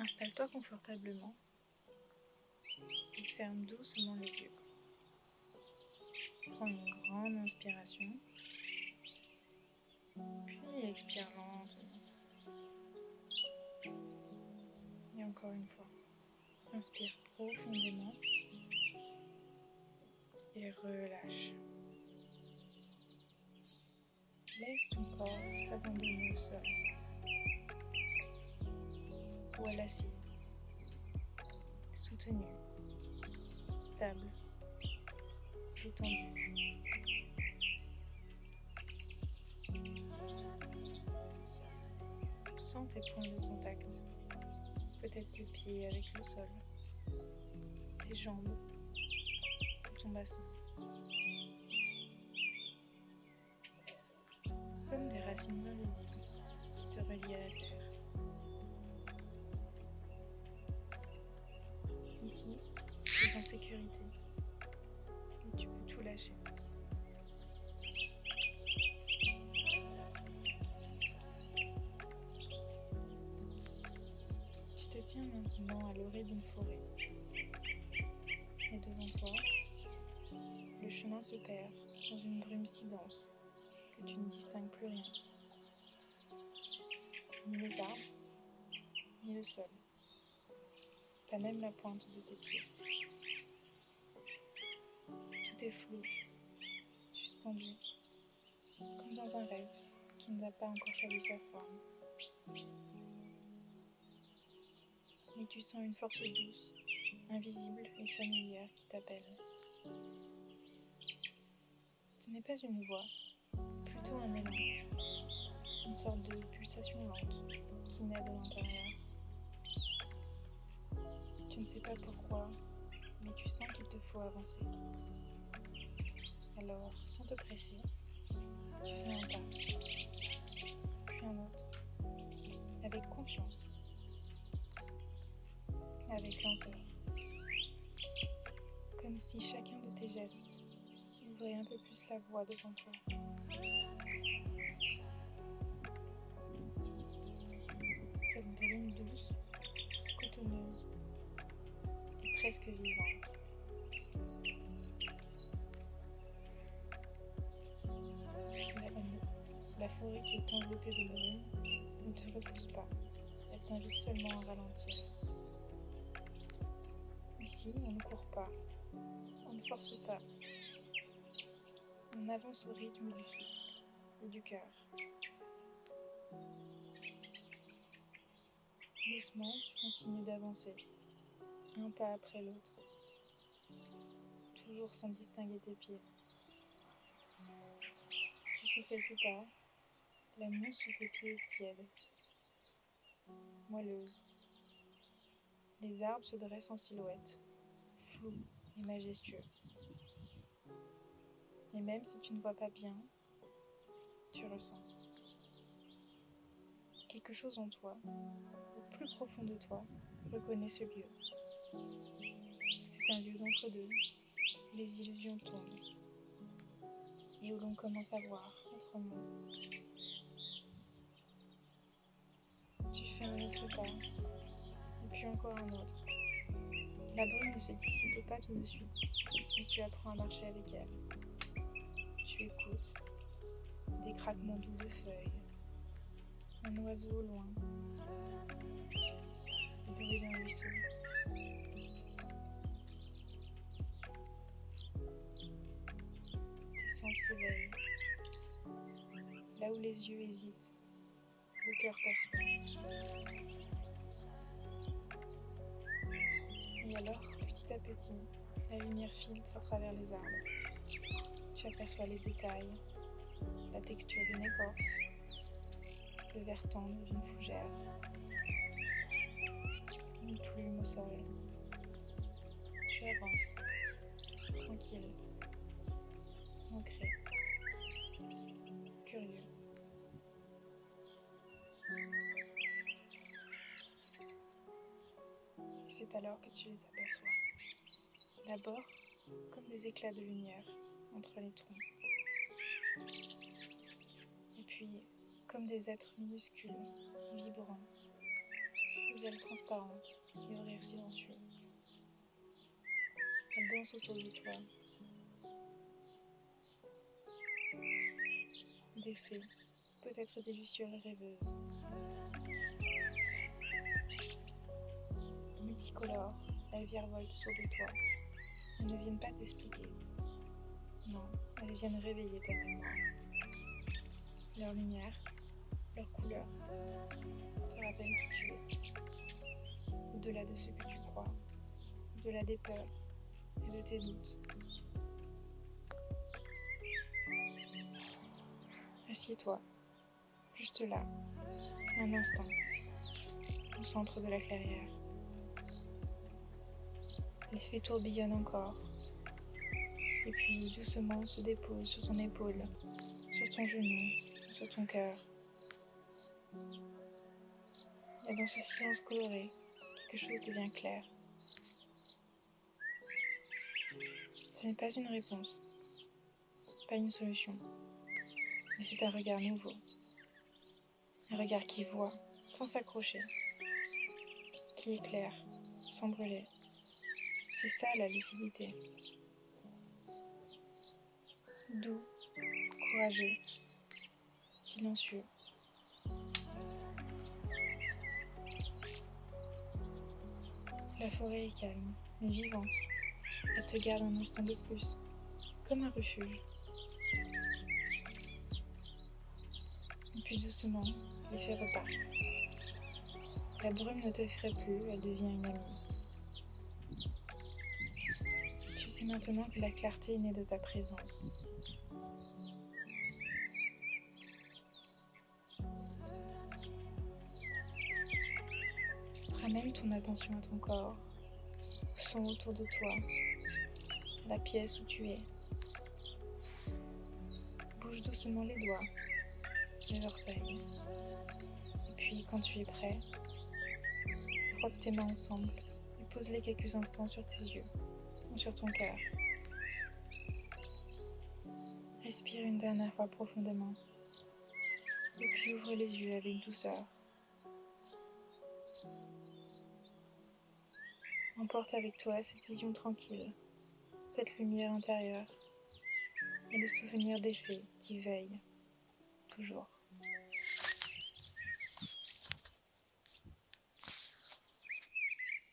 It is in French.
Installe-toi confortablement et ferme doucement les yeux. Prends une grande inspiration, puis expire lentement. Et encore une fois, inspire profondément et relâche. Laisse ton corps s'abandonner au sol ou à l'assise, soutenu, stable, détendu. Sens tes points de contact, peut-être tes pieds avec le sol, tes jambes ou ton bassin. Comme des racines invisibles qui te relient à la terre. Ici, tu es en sécurité et tu peux tout lâcher. Tu te tiens maintenant à l'orée d'une forêt. Et devant toi, le chemin se perd dans une brume si dense que tu ne distingues plus rien. Ni les arbres, ni le sol. Pas même la pointe de tes pieds. Tout est flou, suspendu, comme dans un rêve qui n'a pas encore choisi sa forme. Mais tu sens une force douce, invisible et familière qui t'appelle. Ce n'est pas une voix, plutôt un élan, une sorte de pulsation lente qui naît de l'intérieur. Tu ne sais pas pourquoi, mais tu sens qu'il te faut avancer. Alors, sans te presser, tu fais un pas, puis un autre, avec confiance, avec lenteur, comme si chacun de tes gestes ouvrait un peu plus la voie devant toi. Cette brume douce, cotonneuse et presque vivante. La forêt qui est enveloppée de brume ne te repousse pas, elle t'invite seulement à ralentir. Ici, on ne court pas, on ne force pas, on avance au rythme du souffle et du cœur. Doucement, tu continues d'avancer, un pas après l'autre, toujours sans distinguer tes pieds. Tu fais quelques pas, la mousse sous tes pieds est tiède, moelleuse. Les arbres se dressent en silhouette, flous et majestueux. Et même si tu ne vois pas bien, tu ressens. Quelque chose en toi, au plus profond de toi, reconnaît ce lieu. C'est un lieu d'entre-deux, où les illusions tombent, et où l'on commence à voir autrement. Tu fais un autre pas, et puis encore un autre. La brume ne se dissipe pas tout de suite, mais tu apprends à marcher avec elle. Tu écoutes des craquements doux de feuilles, un oiseau au loin, le bruit d'un ruisseau. Tes sens s'éveillent. Là où les yeux hésitent, le cœur perçoit. Et alors, petit à petit, la lumière filtre à travers les arbres. Tu aperçois les détails, la texture d'une écorce, le vert tendre d'une fougère, une plume au sol. Tu avances, tranquille, ancré, curieux. Et c'est alors que tu les aperçois. D'abord, comme des éclats de lumière entre les troncs. Et puis, comme des êtres minuscules, vibrants, les ailes transparentes et au rire silencieux. Elles dansent autour de toi. Des fées, peut-être des lucioles rêveuses. Multicolores, elles virevoltent autour de toi. Elles ne viennent pas t'expliquer. Non, elles viennent réveiller ta mémoire. Leur lumière, leur couleur, te rappellent qui tu es. Au-delà de ce que tu crois, au-delà des peurs et de tes doutes. Assieds-toi, juste là, un instant, au centre de la clairière. Les fées tourbillonnent encore, et puis doucement se déposent sur ton épaule, sur ton genou, sur ton cœur. Et dans ce silence coloré, quelque chose devient clair. Ce n'est pas une réponse, pas une solution, mais c'est un regard nouveau. Un regard qui voit, sans s'accrocher, qui éclaire, sans brûler. C'est ça la lucidité. Doux, courageux, silencieux. La forêt est calme, mais vivante. Elle te garde un instant de plus, comme un refuge. Et puis doucement, les fées repartent. La brume ne t'effraie plus, elle devient une amie. Tu sais maintenant que la clarté est née de ta présence. Ramène ton attention à ton corps, au son autour de toi, à la pièce où tu es. Bouge doucement les doigts, les orteils. Et puis, quand tu es prêt, frotte tes mains ensemble et pose-les quelques instants sur tes yeux ou sur ton cœur. Respire une dernière fois profondément et puis ouvre les yeux avec douceur. Emporte avec toi cette vision tranquille, cette lumière intérieure et le souvenir des fées qui veillent toujours.